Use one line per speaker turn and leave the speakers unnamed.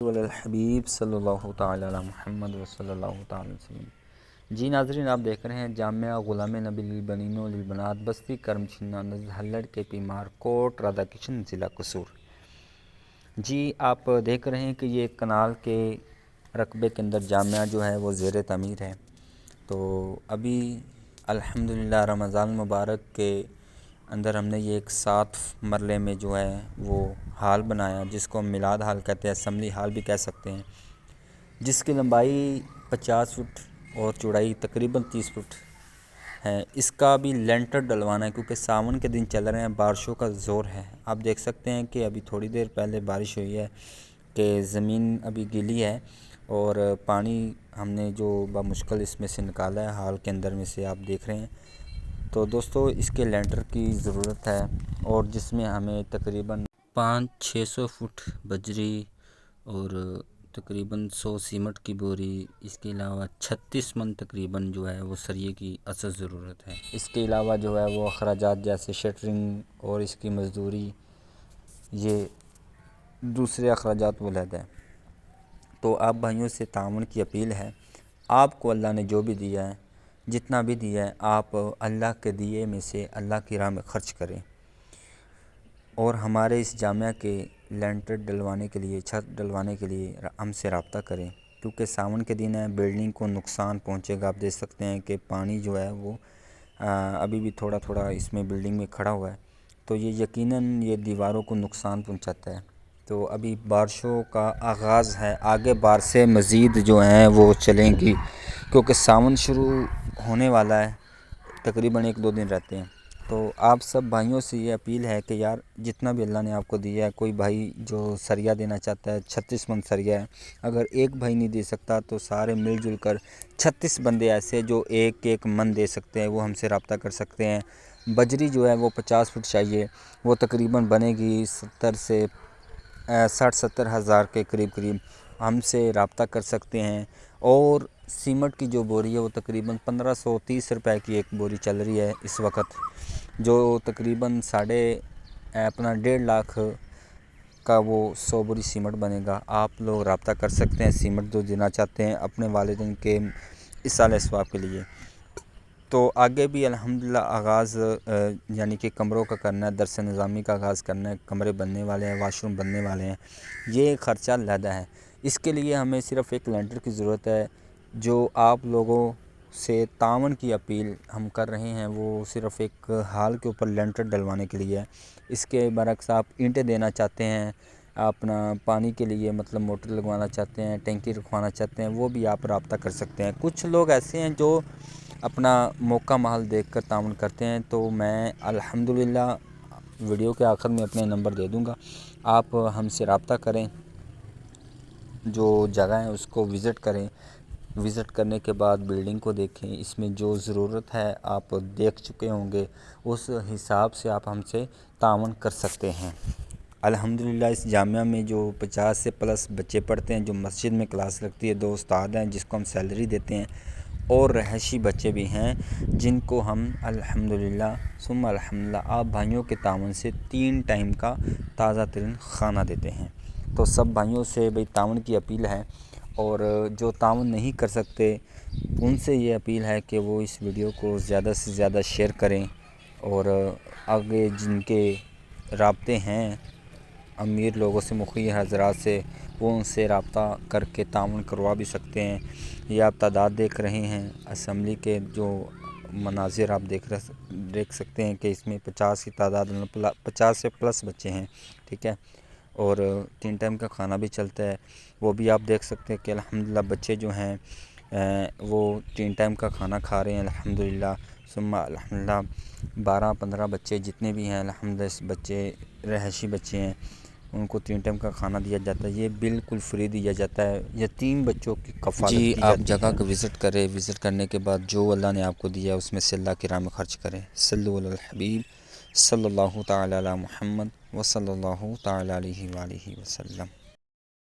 الحبیب صلی اللہ تعالی علی محمد وصلی اللہ تعالی وسلم۔ جی ناظرین، آپ دیکھ رہے ہیں جامعہ غلام نبی للبنین و للبنات بستی کرم چھینا ہلڑ کے پیمار کوٹ رادھا کشن ضلع قصور۔ جی آپ دیکھ رہے ہیں کہ یہ کنال کے رقبے کے اندر جامعہ جو ہے وہ زیر تعمیر ہے۔ تو ابھی الحمدللہ رمضان مبارک کے اندر ہم نے یہ ایک 7 مرلے میں جو ہے وہ ہال بنایا، جس کو ہم میلاد ہال کہتے ہیں، اسمبلی ہال بھی کہہ سکتے ہیں، جس کی لمبائی 50 فٹ اور چوڑائی تقریباً 30 فٹ ہے۔ اس کا بھی لینٹر ڈلوانا ہے کیونکہ ساون کے دن چل رہے ہیں، بارشوں کا زور ہے۔ آپ دیکھ سکتے ہیں کہ ابھی تھوڑی دیر پہلے بارش ہوئی ہے کہ زمین ابھی گیلی ہے اور پانی ہم نے جو بمشکل اس میں سے نکالا ہے ہال کے اندر میں سے، آپ دیکھ رہے ہیں۔ تو دوستو اس کے لینٹر کی ضرورت ہے اور جس میں ہمیں تقریباً 500-600 فٹ بجری اور تقریباً 100 سیمٹ کی بوری، اس کے علاوہ 36 من تقریباً جو ہے وہ سریے کی اصل ضرورت ہے۔ اس کے علاوہ جو ہے وہ اخراجات جیسے شٹرنگ اور اس کی مزدوری، یہ دوسرے اخراجات وہ علیحدہ ہیں۔ تو آپ بھائیوں سے تعاون کی اپیل ہے، آپ کو اللہ نے جو بھی دیا ہے، جتنا بھی دیا ہے، آپ اللہ کے دیے میں سے اللہ کی راہ میں خرچ کریں اور ہمارے اس جامعہ کے لینٹر ڈلوانے کے لیے، چھت ڈلوانے کے لیے ہم سے رابطہ کریں، کیونکہ ساون کے دن ہے، بلڈنگ کو نقصان پہنچے گا۔ آپ دیکھ سکتے ہیں کہ پانی جو ہے وہ ابھی بھی تھوڑا تھوڑا اس میں بلڈنگ میں کھڑا ہوا ہے، تو یہ یقیناً یہ دیواروں کو نقصان پہنچاتا ہے۔ تو ابھی بارشوں کا آغاز ہے، آگے بارشیں مزید جو ہیں وہ چلیں گی کیونکہ ساون شروع ہونے والا ہے، تقریباً 1-2 دن رہتے ہیں۔ تو آپ سب بھائیوں سے یہ اپیل ہے کہ یار جتنا بھی اللہ نے آپ کو دیا ہے، کوئی بھائی جو سریا دینا چاہتا ہے، 36 من سریا ہے، اگر ایک بھائی نہیں دے سکتا تو سارے مل جل کر 36 بندے ایسے جو ایک من دے سکتے ہیں وہ ہم سے رابطہ کر سکتے ہیں۔ بجری جو ہے وہ 50 فٹ چاہیے، وہ تقریباً بنے گی 60-70 ہزار کے قریب ہم سے رابطہ کر سکتے ہیں۔ اور سیمٹ کی جو بوری ہے وہ تقریباً 1530 روپے کی ایک بوری چل رہی ہے اس وقت، جو تقریباً 1.5 لاکھ کا وہ 100 بوری سیمٹ بنے گا۔ آپ لوگ رابطہ کر سکتے ہیں سیمٹ جو دینا چاہتے ہیں اپنے والدین کے اصالہ ثواب کے لیے۔ تو آگے بھی الحمدللہ آغاز یعنی کہ کمروں کا کرنا ہے، درس نظامی کا آغاز کرنا ہے، کمرے بننے والے ہیں، واش روم بننے والے ہیں، یہ خرچہ علیحدہ ہے۔ اس کے لیے ہمیں صرف ایک لینٹر کی ضرورت ہے۔ جو آپ لوگوں سے تعاون کی اپیل ہم کر رہے ہیں وہ صرف ایک ہال کے اوپر لینٹر ڈلوانے کے لیے ہے۔ اس کے برعکس آپ اینٹیں دینا چاہتے ہیں، اپنا پانی کے لیے مطلب موٹر لگوانا چاہتے ہیں، ٹینکی رکھوانا چاہتے ہیں، وہ بھی آپ رابطہ کر سکتے ہیں۔ کچھ لوگ ایسے ہیں جو اپنا موقع محل دیکھ کر تعاون کرتے ہیں، تو میں الحمدللہ ویڈیو کے آخر میں اپنے نمبر دے دوں گا، آپ ہم سے رابطہ کریں، جو جگہ ہے اس کو وزٹ کریں، وزٹ کرنے کے بعد بلڈنگ کو دیکھیں، اس میں جو ضرورت ہے آپ دیکھ چکے ہوں گے، اس حساب سے آپ ہم سے تعاون کر سکتے ہیں۔ الحمدللہ اس جامعہ میں جو 50 سے پلس بچے پڑھتے ہیں، جو مسجد میں کلاس لگتی ہے، 2 استاد ہیں جس کو ہم سیلری دیتے ہیں، اور رہائشی بچے بھی ہیں جن کو ہم الحمدللہ ثم الحمدللہ آپ بھائیوں کے تعاون سے 3 ٹائم کا تازہ ترین کھانا دیتے ہیں۔ تو سب بھائیوں سے بھئی تعاون کی اپیل ہے، اور جو تعاون نہیں کر سکتے ان سے یہ اپیل ہے کہ وہ اس ویڈیو کو زیادہ سے زیادہ شیئر کریں، اور آگے جن کے رابطے ہیں امیر لوگوں سے، مخیر حضرات سے، وہ ان سے رابطہ کر کے تعاون کروا بھی سکتے ہیں۔ یہ آپ تعداد دیکھ رہے ہیں اسمبلی کے جو مناظر آپ دیکھ سکتے ہیں کہ اس میں 50 کی تعداد، 50 سے پلس بچے ہیں، ٹھیک ہے، اور 3 ٹائم کا کھانا بھی چلتا ہے، وہ بھی آپ دیکھ سکتے ہیں کہ الحمدللہ بچے جو ہیں وہ 3 ٹائم کا کھانا کھا رہے ہیں الحمدللہ ثم الحمدللہ۔ 12-15 بچے جتنے بھی ہیں الحمدللہ، اس بچے رہائشی بچے ہیں، ان کو 3 ٹائم کا کھانا دیا جاتا ہے، یہ بالکل فری دیا جاتا ہے، یتیم بچوں کی کفالت کی جاتی ہے۔ آپ جگہ کو وزٹ کریں، وزٹ کرنے کے بعد جو اللہ نے آپ کو دیا ہے اس میں سے اللہ کی راہ میں خرچ کریں۔ صلو علی الحبیب صلی اللہ تعالی علی محمد وصلی اللہ تعالی علیہ وآلہ وسلم۔